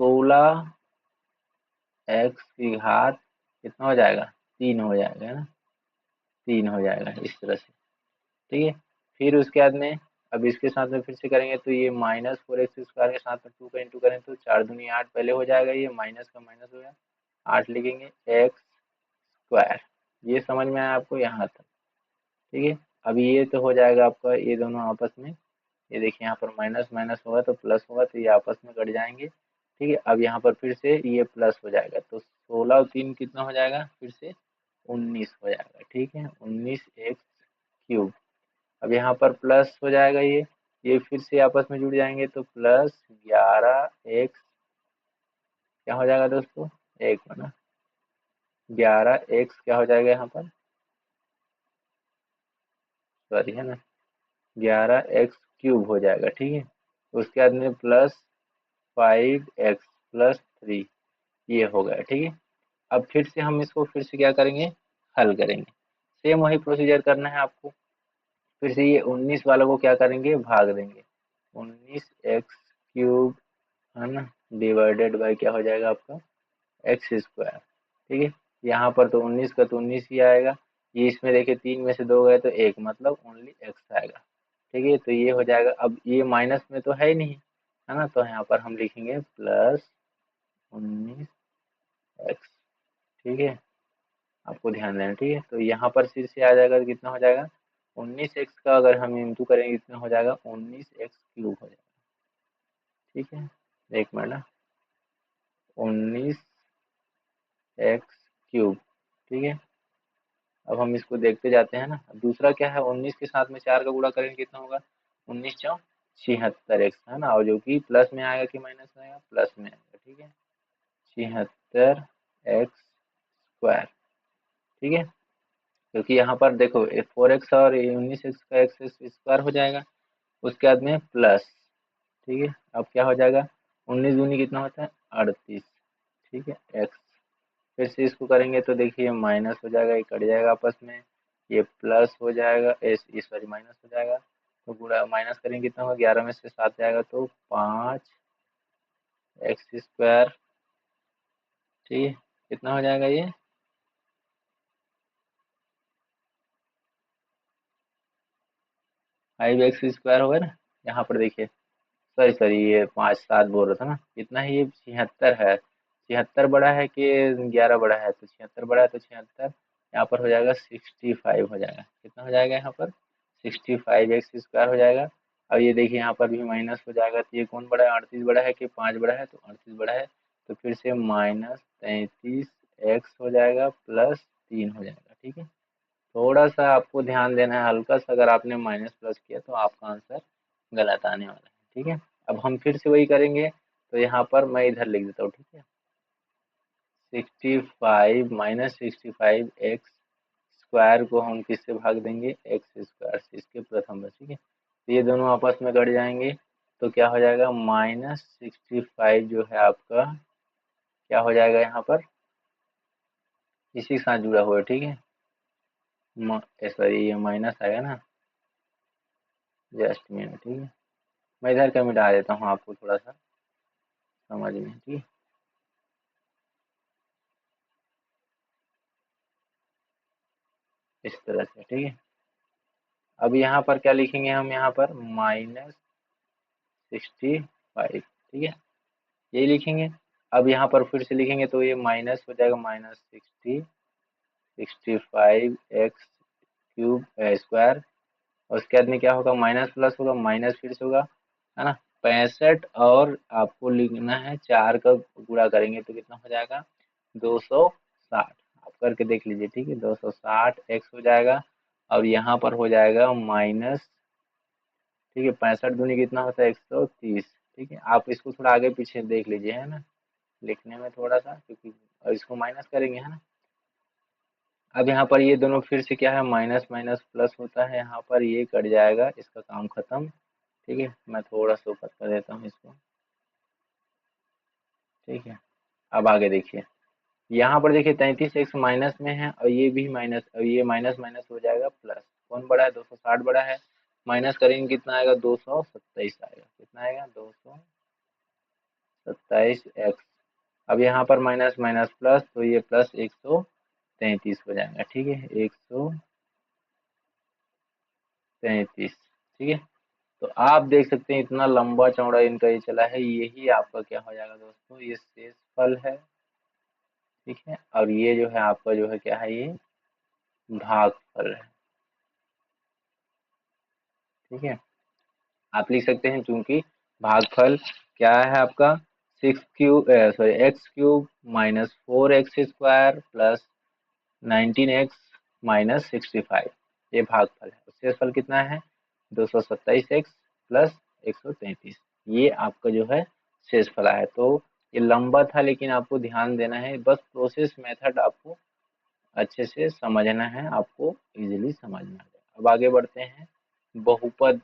16x⁴ कितना हो जाएगा 3 हो जाएगा है ना, 3 हो जाएगा इस तरह से। ठीक है, फिर उसके बाद में अब इसके साथ में फिर से करेंगे तो ये -4x² के साथ में 2 का इंटू करें तो 4 दूनी 8 पहले हो जाएगा, ये माइनस का माइनस हो गया, 8 लिखेंगे x²। ये समझ में आया आपको यहाँ तक। ठीक है, अब ये तो हो जाएगा आपका, ये दोनों आपस में, ये देखिए यहाँ पर माइनस माइनस होगा तो प्लस होगा तो ये आपस में कट जाएंगे। ठीक है, अब यहाँ पर फिर से ये प्लस हो जाएगा तो 16 और 3 कितना हो जाएगा, फिर से 19 हो जाएगा। ठीक है, 19x³। अब यहाँ पर प्लस हो जाएगा, ये फिर से आपस में जुड़ जाएंगे तो +11 11x क्या हो जाएगा दोस्तों, एक बना 11x क्या हो जाएगा यहाँ पर, सॉरी है ना, 11x³ हो जाएगा। ठीक है, उसके बाद में +5x+3 ये हो गया। ठीक है, अब फिर से हम इसको फिर से क्या करेंगे, हल करेंगे। सेम वही प्रोसीजर करना है आपको। फिर से ये 19 वालों को क्या करेंगे, भाग देंगे। 19x³ है ना, डिवाइडेड बाय क्या हो जाएगा आपका x²। ठीक है, यहाँ पर तो 19 का तो 19 ही आएगा। ये इसमें देखिए 3 में से 2 गए तो 1, मतलब ओनली x आएगा। ठीक है, तो ये हो जाएगा। अब ये माइनस में तो है ही नहीं, है ना, तो यहाँ पर हम लिखेंगे +19x। ठीक है, आपको ध्यान देना। ठीक है, तो यहाँ पर फिर से आ जाएगा तो कितना हो जाएगा, 19x का अगर हम इंटू करेंगे कितना हो जाएगा, 19x³ हो जाएगा। ठीक है, एक मिनट ना, 19x³। ठीक है, अब हम इसको देखते जाते हैं ना। दूसरा क्या है, 19 के साथ में 4 का गुणा करेंगे कितना होगा, 19×4 76x है ना, और जो कि प्लस में आएगा कि माइनस में आएगा, प्लस में आएगा। ठीक है, 76x²। ठीक है, क्योंकि यहाँ पर देखो 4x और 19x का x² हो जाएगा, उसके बाद में प्लस। ठीक है, अब क्या हो जाएगा, 19 दूनी कितना होता है, 38। ठीक है, x। फिर से इसको करेंगे तो देखिए माइनस हो जाएगा, ये कट जाएगा आपस में, ये प्लस हो जाएगा, सॉरी माइनस हो जाएगा। तो पूरा माइनस करेंगे कितना होगा, 11 में से 7 जाएगा तो 5x²। ठीक है, कितना हो जाएगा ये, 5x² होगा ना। यहाँ पर देखिए, सॉरी सॉरी, ये 5 7 बोल रहा था ना, कितना है ये, 76 है। 76 बड़ा है कि 11 बड़ा है, तो 76 बड़ा है तो 76 यहाँ पर हो जाएगा 65 हो जाएगा। कितना हो जाएगा यहाँ पर, 65x² हो जाएगा। अब ये देखिए यहाँ पर भी माइनस हो जाएगा, तो ये कौन बड़ा है, 38 बड़ा है कि 5 बड़ा है, तो 38 बड़ा है। तो फिर से -33x हो जाएगा, +3 हो जाएगा। ठीक है, थोड़ा सा आपको ध्यान देना है, हल्का सा अगर आपने माइनस प्लस किया तो आपका आंसर गलत आने वाला है। ठीक है, अब हम फिर से वही करेंगे, तो यहाँ पर मैं इधर लिख देता हूँ। ठीक है, 65 -65x² को हम किससे भाग देंगे, x² से, इसके प्रथम में। ठीक है, तो ये दोनों आपस में कट जाएंगे, तो क्या हो जाएगा, -65 जो है आपका क्या हो जाएगा यहाँ पर, इसी के साथ जुड़ा हुआ है। ठीक है, सॉरी ये माइनस आएगा ना, जस्ट मिनट। ठीक है, मैं इधर का मिटा देता हूँ आपको थोड़ा सा समझ में। ठीक है, इस तरह से। ठीक है, अब यहाँ पर क्या लिखेंगे हम, यहाँ पर -65। ठीक है, यही लिखेंगे। अब यहाँ पर फिर से लिखेंगे तो ये माइनस हो जाएगा, -65 और उसके बाद में क्या होगा, माइनस प्लस होगा, माइनस फिर से होगा, है ना। 65 और आपको लिखना है 4 का गुणा करेंगे तो कितना हो जाएगा, 260। आप करके देख लीजिए। ठीक है, 260x हो जाएगा। और यहाँ पर हो जाएगा माइनस, ठीक है, 65 दूनी कितना होता है, 130। ठीक है, आप इसको थोड़ा आगे पीछे देख लीजिए, है ना, लिखने में थोड़ा सा, क्योंकि और इसको माइनस करेंगे, है ना। अब यहाँ पर ये दोनों फिर से क्या है, माइनस माइनस प्लस होता है, यहाँ पर ये कट जाएगा, इसका काम खत्म। ठीक है, मैं थोड़ा सा ऊपर कर देता हूँ इसको। ठीक है, अब आगे देखिए, यहाँ पर देखिए 33x माइनस में है और ये भी माइनस, और ये माइनस माइनस हो जाएगा प्लस। कौन बड़ा है, 260 बड़ा है। माइनस करेंगे कितना आएगा, 227 आएगा। कितना आएगा, 227x। अब यहाँ पर माइनस माइनस प्लस, तो ये +133 हो जाएगा। ठीक है, 133। ठीक है, तो आप देख सकते हैं इतना लंबा चौड़ा इनका ये चला है, यही आपका क्या हो जाएगा दोस्तों, ये शेषफल है। ठीक है, और ये जो है आपका जो है क्या है, ये भागफल है। ठीक है, आप लिख सकते हैं, चूंकि भागफल क्या है आपका, 6 क्यूब -4x² +19x -65, ये भागफल है। शेषफल कितना है, 227x +133। ये आपका जो है शेषफल आया। तो ये लंबा था, लेकिन आपको ध्यान देना है, बस प्रोसेस मेथड आपको अच्छे से समझना है, आपको इजीली समझ में आ जाएगा। अब आगे बढ़ते हैं। बहुपद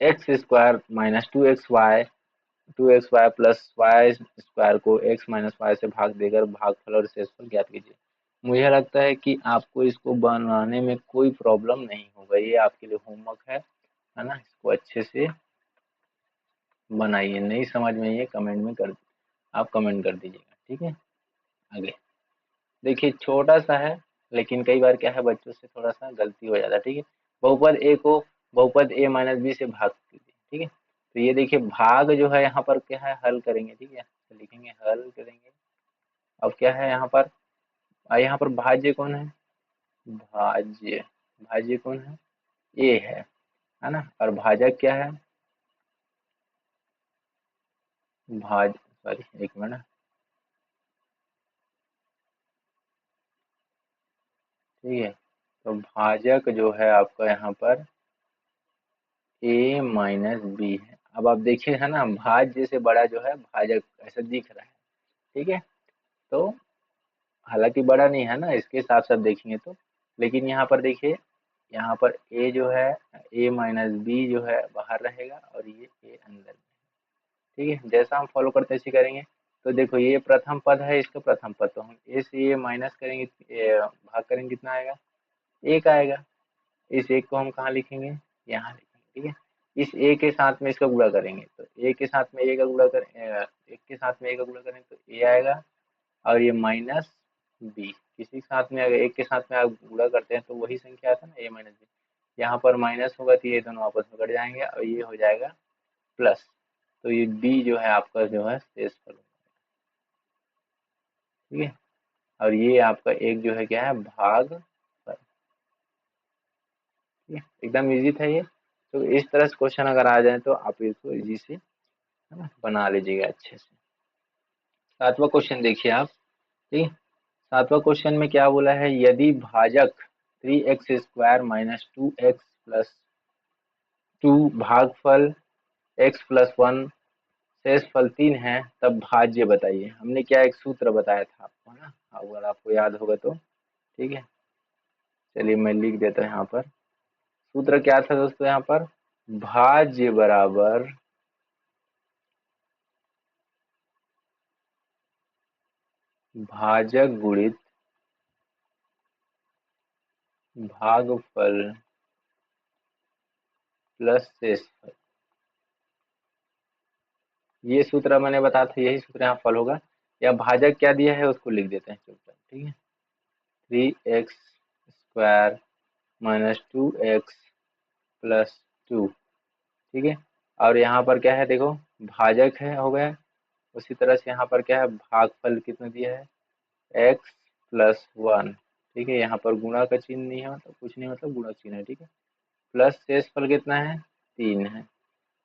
X square minus two X Y plus Y square को एक्स माइनस वाई से भाग देकर भागफल और शेषफल ज्ञात कीजिए। मुझे लगता है कि आपको इसको बनाने में कोई प्रॉब्लम नहीं होगा, ये आपके लिए होमवर्क है ना। इसको अच्छे से बनाइए, नहीं समझ में ये कमेंट में कर, आप कमेंट कर दीजिएगा, ठीक है। आगे देखिए, छोटा सा है, लेकिन कई बार क्या है, बच्चों से थोड़ा सा गलती हो जाता है, ठीक है। बहुपद ए को बहुपद ए माइनस बी से भाग कीजिए, ठीक है। तो ये देखिए, भाग जो है यहाँ पर क्या है, हल करेंगे, ठीक है, तो लिखेंगे हल करेंगे। अब क्या है यहाँ पर, यहाँ पर भाज्य कौन है, भाज्य भाज्य कौन है, ए है ना। और भाजक क्या है, सॉरी एक मिनट, ठीक है। तो भाजक जो है आपका यहाँ पर ए माइनस बी है। अब आप देखिए, है ना, भाज्य से बड़ा जो है भाजक ऐसा दिख रहा है, ठीक है। तो हालांकि बड़ा नहीं है ना, इसके हिसाब से आप देखेंगे तो, लेकिन यहाँ पर देखिए, यहाँ पर ए जो है, ए माइनस बी जो है बाहर रहेगा और ये ए अंदर में, ठीक है। जैसा हम फॉलो करते ऐसे करेंगे। तो देखो, ये प्रथम पद है, इसका प्रथम पद, तो हम ए से ये माइनस करेंगे, भाग करेंगे, कितना आएगा, एक आएगा। इस एक को हम कहाँ लिखेंगे, यहाँ लिखेंगे, ठीक है। इस ए के साथ में इसका गुणा करेंगे, तो ए के साथ में ए का गुणा करें, एक के साथ में ए का गुणा करेंगे तो ए आएगा, और ये माइनस बी, किसी के साथ में अगर एक के साथ में आप गुणा करते हैं तो वही संख्या आता है ना, ए माइनस बी। यहाँ पर माइनस होगा तो ये दोनों आपस में कट जाएंगे और ये हो जाएगा प्लस। तो ये बी जो है आपका जो है शेषफल होगा, ठीक है। और ये आपका एक जो है क्या है, भाग, ठीक है। एकदम इजी था ये। तो इस तरह से क्वेश्चन अगर आ जाए तो आप इसको इजी से, है ना, बना लीजिएगा अच्छे से। सातवां क्वेश्चन देखिए आप, ठीक है। सातवां क्वेश्चन में क्या बोला है, यदि भाजक 3x² माइनस 2x प्लस 2 भागफल x+1 शेषफल 3 है, तब भाज्य बताइए। हमने क्या एक सूत्र बताया था आपको, है ना, अगर आपको याद होगा तो, ठीक है। चलिए मैं लिख देता हूँ यहाँ पर, सूत्र क्या था दोस्तों, यहाँ पर भाज्य बराबर भाजक गुणित भागफल प्लस शेषफल। ये सूत्र मैंने बताया था, यही सूत्र यहाँ फल होगा। या भाजक क्या दिया है उसको लिख देते हैं चुपचाप, ठीक है। 3x² माइनस 2x प्लस 2, ठीक है। और यहाँ पर क्या है, देखो, भाजक है, हो गया। उसी तरह से यहाँ पर क्या है, भागफल कितना दिया है, x+1, ठीक है। यहाँ पर गुणा का चिन्ह नहीं है, मतलब कुछ नहीं, मतलब गुणा चिन्ह है, ठीक है। प्लस शेषफल कितना है, 3 है।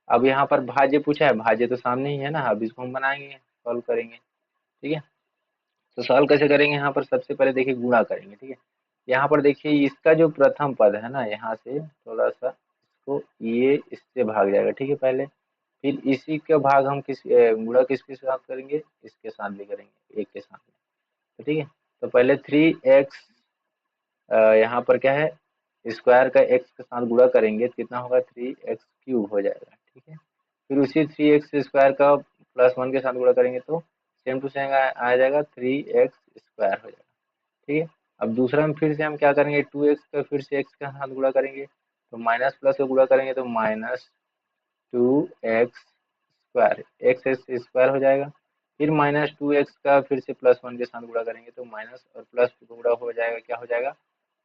अब यहाँ पर भाज्य पूछा है, भाज्य तो सामने ही है ना, अब इसको हम बनाएंगे, सॉल्व करेंगे, ठीक है। तो सॉल्व कैसे करेंगे, यहाँ पर सबसे पहले देखिए गुणा करेंगे, ठीक है। यहाँ पर देखिए, इसका जो प्रथम पद है ना, यहाँ से थोड़ा सा इसको, ये इससे भाग जाएगा, ठीक है, पहले। फिर इसी का भाग हम गुणा किसके साथ करेंगे, इसके साथ भी करेंगे, एक के साथ में, तो ठीक है। तो पहले 3x, यहाँ पर क्या है, स्क्वायर का x के साथ गुणा करेंगे तो कितना होगा, 3x³ हो जाएगा, ठीक है। फिर उसी 3x² का +1 के साथ गुणा करेंगे तो सेम टू सेम आ जाएगा, 3x² हो जाएगा, ठीक है। अब दूसरा में फिर से हम क्या करेंगे, 2x का फिर से x के साथ गुणा करेंगे, तो माइनस प्लस का गुणा करेंगे तो -2x², x² हो जाएगा। फिर -2x का फिर से +1 के साथ गुणा करेंगे तो माइनस और प्लस गुणा हो जाएगा, क्या हो जाएगा,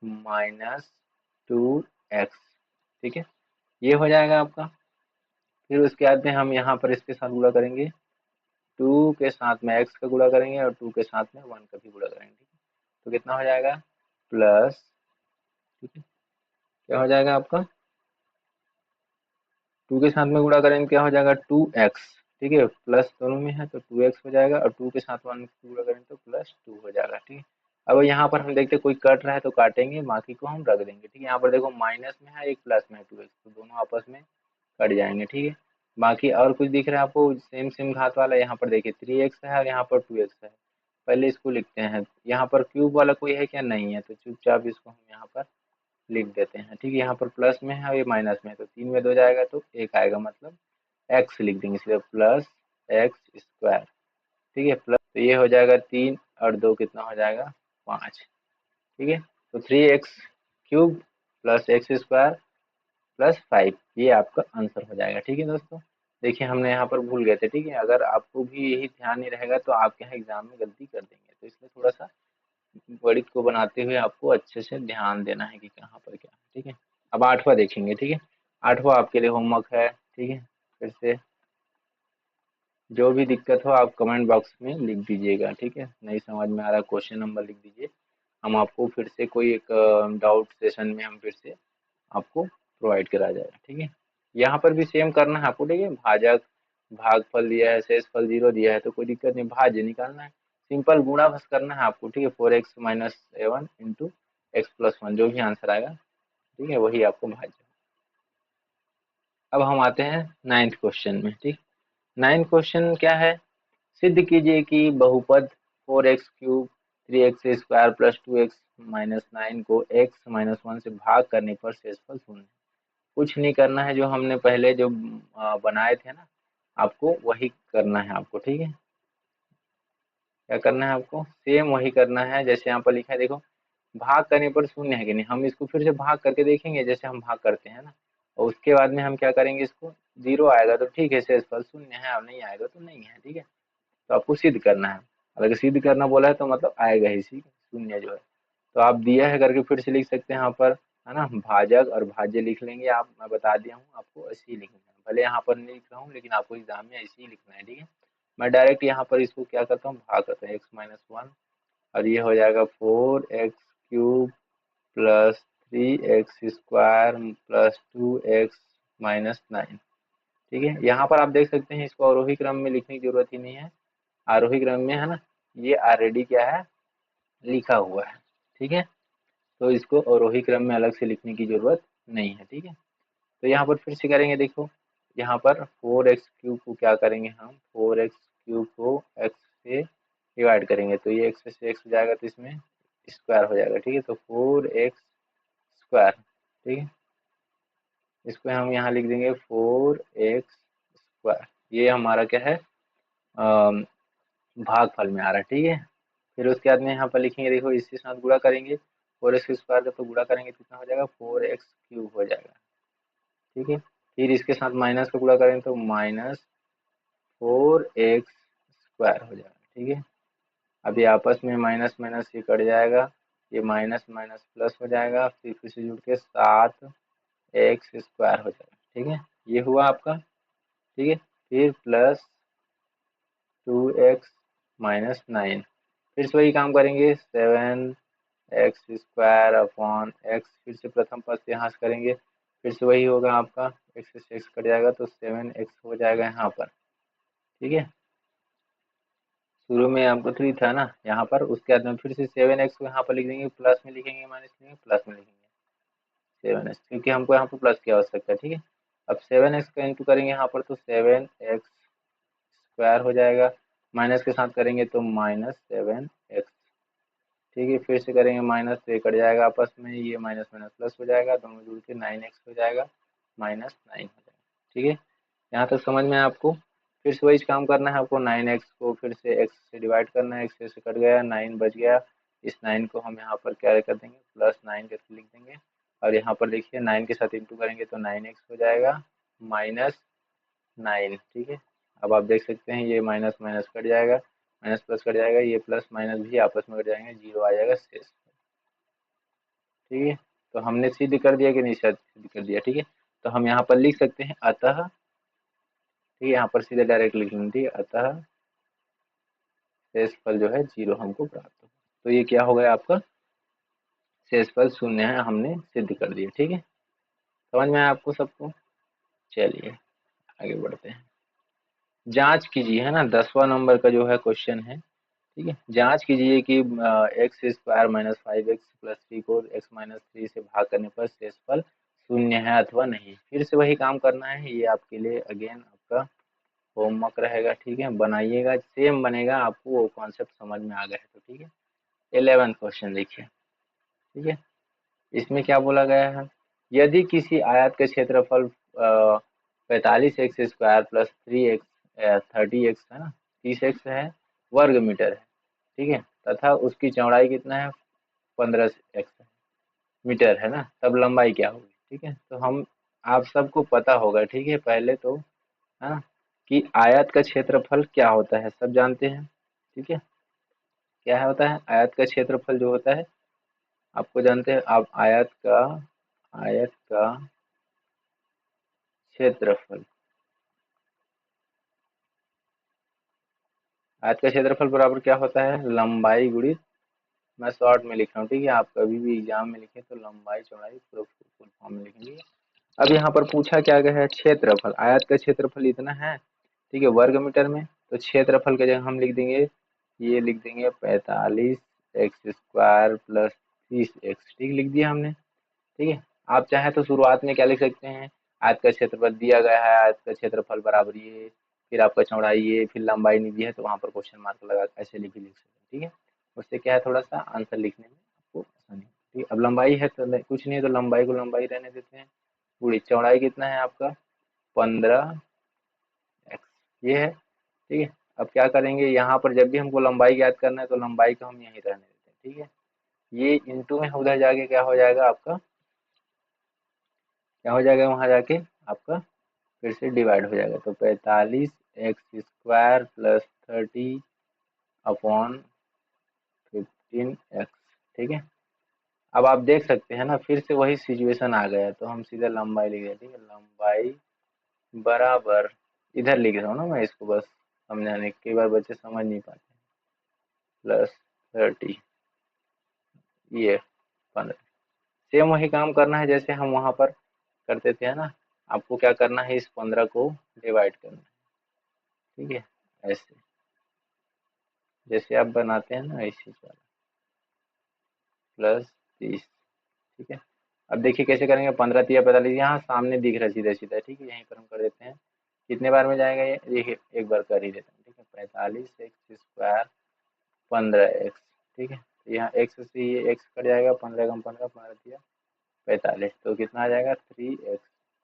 -2x, ठीक है। ये हो जाएगा आपका। फिर उसके बाद में हम यहाँ पर इसके साथ गुणा करेंगे, 2 के साथ में x का गुणा करेंगे और 2 के साथ में 1 का भी गुणा करेंगे, ठीक है। तो कितना हो जाएगा, प्लस, ठीक है, क्या हो जाएगा आपका, 2 के साथ में गुणा करेंगे क्या हो जाएगा, 2x, ठीक है, प्लस दोनों में है तो 2x हो जाएगा, और 2 के साथ 1 गुणा करेंगे तो +2 हो जाएगा, ठीक है। अब यहाँ पर हम देखते हैं कोई कट रहा है तो काटेंगे, बाकी को हम रख देंगे, ठीक है। यहाँ पर देखो, माइनस में है एक, प्लस में है 2x, तो दोनों आपस में कट जाएंगे, ठीक है। बाकी और कुछ दिख रहा है आपको सेम सेम घात वाला? यहाँ पर देखिए 3x है और यहाँ पर 2x है। पहले इसको लिखते हैं। यहाँ पर क्यूब वाला कोई है क्या? नहीं है, तो चुपचाप इसको हम यहाँ पर लिख देते हैं। ठीक है, यहाँ पर प्लस में है और ये माइनस में है, तो 3 में 2 जाएगा तो 1 आएगा, मतलब x लिख देंगे, इसलिए प्लस एक्स स्क्वायर। ठीक है, प्लस तो ये हो जाएगा 3 और 2 कितना हो जाएगा? 5। ठीक है, तो 3x³ plus x square plus 5, ये आपका आंसर हो जाएगा। ठीक है दोस्तों, देखिए हमने यहाँ पर भूल गए थे। ठीक है, अगर आपको भी यही ध्यान नहीं रहेगा तो आप यहाँ एग्जाम में गलती कर देंगे, तो इसलिए थोड़ा सा गणित को बनाते हुए आपको अच्छे से ध्यान देना है कि कहाँ पर क्या है। ठीक है, अब 8वां देखेंगे। ठीक है, 8वां आपके लिए होमवर्क है। ठीक है, फिर से जो भी दिक्कत हो आप कमेंट बॉक्स में लिख दीजिएगा। ठीक है, नहीं समझ में आ रहा क्वेश्चन नंबर लिख दीजिए, हम आपको फिर से कोई एक डाउट सेशन में हम फिर से आपको प्रोवाइड करा जाएगा। ठीक है, यहाँ पर भी सेम करना है आपको। ठीक है, भाजक भागफल दिया है, शेषफल 0 दिया है, तो कोई दिक्कत नहीं, भाज्य निकालना है, सिंपल गुणा बस करना है आपको। ठीक है, 4x minus 7 into x plus 1, जो भी आंसर आएगा, ठीक है, वही आपको भाज्य। अब हम आते हैं 9th क्वेश्चन में। ठीक, 9th क्वेश्चन क्या है? सिद्ध कीजिए कि बहुपद 4x³ 3x² plus 2x minus 9 को x माइनस 1 से भाग करने पर शेषफल शून्य है। कुछ नहीं करना है, जो हमने पहले जो बनाए थे ना, आपको वही करना है आपको। ठीक है, क्या करना है आपको? सेम वही करना है जैसे यहाँ पर लिखा है, देखो भाग करने पर शून्य है कि नहीं, हम इसको फिर से भाग करके देखेंगे जैसे हम भाग करते हैं ना, और उसके बाद में हम क्या करेंगे, इसको 0 आएगा तो ठीक है शेषफल शून्य है, और नहीं आएगा तो नहीं है। ठीक है, तो आपको सिद्ध करना है। अगर सिद्ध करना बोला है तो मतलब आएगा ही शून्य जो है। तो आप दिया है करके फिर से लिख सकते हैं यहाँ पर, है ना, भाजक और भाज्य लिख लेंगे आप। मैं बता दिया हूँ आपको, ऐसे ही लिखना है, भले यहाँ पर नहीं लिख रहा हूँ लेकिन आपको एग्जाम में ऐसे ही लिखना है। ठीक है, मैं डायरेक्ट यहाँ पर इसको क्या करता हूँ, भाग करता हूँ, x माइनस 1, और ये हो जाएगा 4x³ plus 3x² plus 2x minus 9। ठीक है, यहाँ पर आप देख सकते हैं, इसको आरोही क्रम में लिखने की जरूरत ही नहीं है, आरोही क्रम में है ना, ये ऑलरेडी क्या है, लिखा हुआ है। ठीक है, तो इसको आरोही क्रम में अलग से लिखने की जरूरत नहीं है। ठीक है, तो यहाँ पर फिर से करेंगे, देखो यहाँ पर 4x³ को क्या करेंगे हम, 4x³ को x से डिवाइड करेंगे, तो ये x से x हो जाएगा, तो इसमें स्क्वायर हो जाएगा। ठीक है, तो 4x²। ठीक है, इसको हम यहाँ लिख देंगे 4x², ये हमारा क्या है, भागफल में आ रहा है। ठीक है, फिर उसके बाद में यहाँ पर लिखेंगे, देखो इसके साथ गुणा करेंगे, 4x² तो गुणा करेंगे तो कितना हो जाएगा, 4x³ हो जाएगा। ठीक है, फिर इसके साथ माइनस का गुणा करेंगे तो माइनस 4x² हो जाएगा। ठीक है, अभी आपस में माइनस माइनस ये कट जाएगा, ये माइनस माइनस प्लस हो जाएगा, फिर से जुड़ के 7x² हो जाएगा। ठीक है, ये हुआ आपका। ठीक है, फिर प्लस 2x माइनस 9, फिर से वही काम करेंगे, 7x² अपॉन x, फिर से प्रथम पद से यहाँ से करेंगे, फिर से वही होगा आपका, x से x कट जाएगा तो 7x हो जाएगा यहाँ पर। ठीक है, शुरू में आपको 3 था ना यहाँ पर, उसके बाद में फिर से 7x को यहाँ पर लिख देंगे, प्लस में लिखेंगे माइनस लिखेंगे, प्लस में लिखेंगे 7x, क्योंकि हमको यहाँ पर प्लस की आवश्यकता है। ठीक है, अब 7x का इंटू करेंगे यहाँ पर तो 7x² हो जाएगा, माइनस के साथ करेंगे तो माइनस 7x। ठीक है, फिर से करेंगे माइनस, तो ये कट जाएगा आपस में, ये माइनस माइनस प्लस हो जाएगा, दोनों जुड़ के 9x हो जाएगा, माइनस 9 हो जाएगा। ठीक है, यहाँ तक समझ में है आपको? फिर से वही काम करना है आपको, 9x को फिर से x से डिवाइड करना है, x से कट गया, 9 बच गया, इस 9 को हम यहाँ पर क्या कर देंगे, प्लस 9 करके लिख देंगे, और यहाँ पर देखिए 9 के साथ इंटू करेंगे तो 9x हो जाएगा, माइनस 9। ठीक है, अब आप देख सकते हैं ये माइनस माइनस कट जाएगा, माइनस प्लस कट जाएगा, ये प्लस माइनस भी आपस में कट जाएंगे, 0 आ जाएगा शेष। ठीक है, तो हमने सिद्ध कर दिया कि नहीं, सिद्ध कर दिया। ठीक है, तो हम यहाँ पर लिख सकते हैं अतः, ठीक है, यहाँ पर सीधे डायरेक्ट लिख लेंगे, अतः शेषफल जो है 0 हमको प्राप्त हो, तो ये क्या हो गया आपका, शेषफल शून्य है, हमने सिद्ध कर दिया। ठीक है, समझ में आया आपको सबको? चलिए आगे बढ़ते हैं, जांच कीजिए, है ना, 10वां नंबर का जो है क्वेश्चन है। ठीक है, जांच कीजिए कि x² माइनस 5x प्लस 3 को x माइनस 3 से भाग करने पर शेषफल शून्य है अथवा नहीं। फिर से वही काम करना है, ये आपके लिए अगेन आपका आपका होमवर्क रहेगा, ठीक है, बनाइएगा, सेम बनेगा, आपको वो कॉन्सेप्ट समझ में आ गया है तो ठीक है। 11th क्वेश्चन देखिए, ठीक है, इसमें क्या बोला गया है, यदि किसी आयत का क्षेत्रफल 45x² प्लस 3x 30x है ना, 30x है, वर्ग मीटर है, ठीक है, तथा उसकी चौड़ाई कितना है, 15x मीटर है ना, तब लंबाई क्या होगी, ठीक है। तो हम आप सबको पता होगा, ठीक है, पहले तो है ना, कि आयत का क्षेत्रफल क्या होता है, सब जानते हैं, ठीक है, क्या होता है आयत का क्षेत्रफल जो होता है, आपको जानते हैं आप, आयत का क्षेत्रफल, आयत का क्षेत्रफल बराबर क्या होता है, लंबाई गुणित, मैं शॉर्ट में लिख रहा हूँ, ठीक है, आप कभी भी एग्जाम में लिखे तो लंबाई चौड़ाई पूरा फुल फॉर्म में लिखेंगे। अब यहाँ पर पूछा क्या गया है, क्षेत्रफल, आयत का क्षेत्रफल इतना है, ठीक है, वर्ग मीटर में, तो क्षेत्रफल का जगह हम लिख देंगे, ये लिख देंगे 45x² प्लस 30x, ठीक लिख दिया हमने, ठीक है। आप चाहे तो शुरुआत में क्या लिख सकते हैं, आयत का क्षेत्रफल दिया गया है, आयत का क्षेत्रफल बराबर ये, फिर आपका चौड़ाई ये, फिर लंबाई नहीं दी है तो वहां पर क्वेश्चन मार्क लगा ऐसे लिख सकते हैं, ठीक है, उससे क्या है थोड़ा सा आंसर लिखने में आपको आसानी होती है। अब लंबाई है तो कुछ नहीं है, तो लंबाई को लंबाई रहने देते हैं, पूरी चौड़ाई कितना है आपका 15x, ये है, ठीक है। अब क्या करेंगे, यहाँ पर जब भी हमको लंबाई ज्ञात करना है तो लंबाई को हम यहीं रहने देते हैं, ठीक है, ये इंटू में उधर जाके क्या हो जाएगा आपका, क्या हो जाएगा वहां जाके आपका, फिर से डिवाइड हो जाएगा, तो 45x² प्लस 30/15x, ठीक है। अब आप देख सकते हैं ना, फिर से वही सिचुएशन आ गया है, तो हम सीधा लंबाई लिख रहे, ठीक है, लंबाई बराबर, इधर लिख रहा हूँ ना मैं इसको बस समझाने, कई बार बच्चे समझ नहीं पाते, प्लस 30, ये 15, सेम वही काम करना है जैसे हम वहां पर करते थे, है ना, आपको क्या करना है, इस 15 को डिवाइड करना है, ठीक है, ऐसे जैसे आप बनाते हैं ना ऐसे वाला, प्लस 30, ठीक है। अब देखिए कैसे करेंगे, 15×3=45, यहाँ सामने दिख रहा है सीधा सीधा, ठीक है, यहीं पर हम कर देते हैं, कितने बार में जाएगा ये, देखिए एक बार कर ही देते हैं, ठीक है, 45x² 15x, ठीक है, तो यहाँ x से ये x कट जाएगा, 15×15 15×3=45, तो कितना आ जाएगा 3x,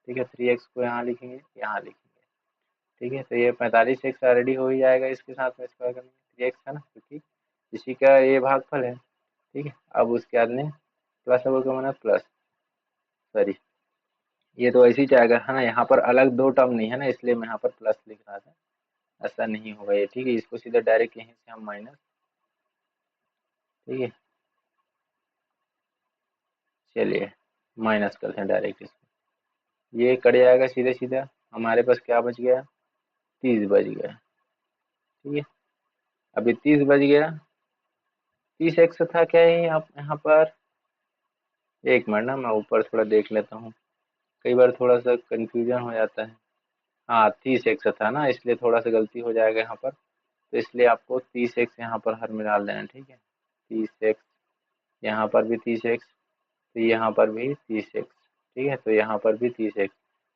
ठीक है, 3x को यहाँ लिखेंगे, यहाँ लिखेंगे, ठीक है, तो ये 45x ऑलरेडी हो ही जाएगा, इसके साथ में स्क्वायर करेंगे, 3x है ना, क्योंकि इसी का ये भागफल है, ठीक है। अब उसके बाद में प्लस का माना प्लस, सॉरी, ये तो ऐसे ही जाएगा है ना, यहाँ पर अलग दो टर्म नहीं है ना, इसलिए मैं यहाँ पर प्लस लिख रहा था, ऐसा नहीं होगा ये, ठीक है, इसको सीधा डायरेक्ट यहीं से हम माइनस, ठीक है, चलिए माइनस करते हैं डायरेक्ट इसको, ये कट जाएगा सीधे सीधा, हमारे पास क्या बच गया, 30 बच गया, ठीक है। अभी 30 बच गया, 30x था क्या है आप यहाँ पर, एक मिनट ना मैं ऊपर थोड़ा देख लेता हूँ, कई बार थोड़ा सा कंफ्यूजन हो जाता है, हाँ 30x था ना, इसलिए थोड़ा सा गलती हो जाएगा यहाँ पर, तो इसलिए आपको 30x यहाँ पर हर में डाल देना है, ठीक है, 30x, यहाँ पर भी 30x, तो यहाँ पर भी 30x, ठीक है, तो यहाँ पर भी 30x,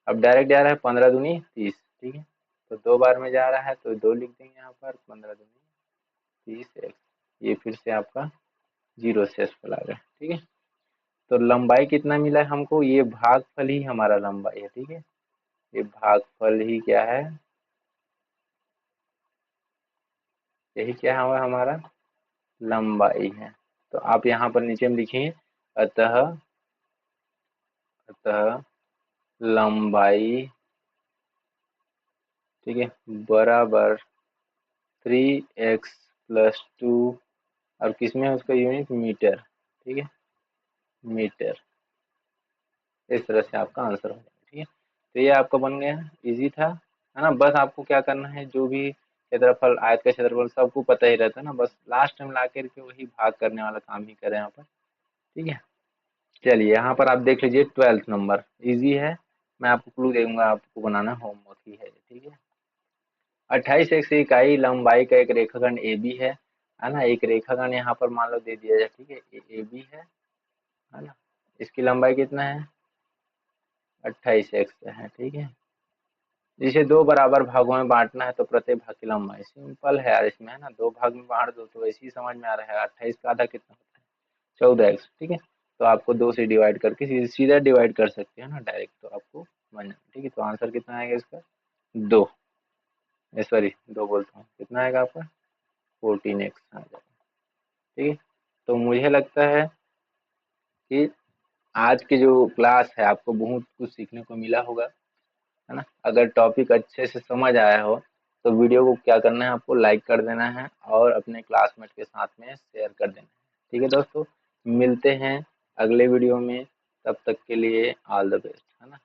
अब डायरेक्ट जा रहा है 15×2 = 30, ठीक है, तो दो बार में जा रहा है तो दो लिख देंगे यहाँ पर, 15×2 = 30x, ये फिर से आपका जीरो शेषफल आ गया, ठीक है। तो लंबाई कितना मिला है हमको, ये भागफल ही हमारा लंबाई है, ठीक है, ये भागफल ही क्या है, यही क्या है हमारा लंबाई है। तो आप यहाँ पर नीचे में लिखिए, अतः अतः लंबाई, ठीक है, बराबर 3x+2, और किसमें है उसका यूनिट मीटर, ठीक है, मीटर, इस तरह से आपका आंसर हो जाएगा, ठीक है। तो ये आपका बन गया, इजी था, है ना, बस आपको क्या करना है, जो भी क्षेत्रफल, आयत का क्षेत्रफल सबको पता ही रहता है ना, बस लास्ट टाइम ला करके वही भाग करने वाला काम ही करें यहाँ पर, ठीक है। चलिए यहाँ पर आप देख लीजिए 12th नंबर, इजी है, मैं आपको क्लू दूंगा, आपको बनाना होमवर्क ही है, ठीक है। 28x इकाई लंबाई का एक रेखाखंड ए बी है ना, एक रेखाखंड यहाँ पर मान लो दे दिया जाए, ठीक है, ए बी है ना, इसकी लंबाई कितना है 28x है, ठीक है, जिसे दो बराबर भागों में बांटना है तो प्रत्येक भाग की लंबाई सिंपल है यार, इसमें है ना, दो भाग में बांट दो तो ऐसे ही समझ में आ रहा है। 28 का आधा कितना होता है? 14x, ठीक है। तो आपको दो से डिवाइड करके सीधा डिवाइड कर सकते हैं ना डायरेक्ट, तो आपको बन जाए, ठीक है। तो आंसर कितना आएगा इसका? दो, सॉरी दो बोलता हूँ, कितना आएगा आपका? 14x आ जाएगा, ठीक है। तो मुझे लगता है कि आज की जो क्लास है आपको बहुत कुछ सीखने को मिला होगा, है ना। अगर टॉपिक अच्छे से समझ आया हो तो वीडियो को क्या करना है, आपको लाइक कर देना है और अपने क्लासमेट के साथ में शेयर कर देना है, ठीक है दोस्तों। मिलते हैं अगले वीडियो में, तब तक के लिए ऑल द बेस्ट, है ना।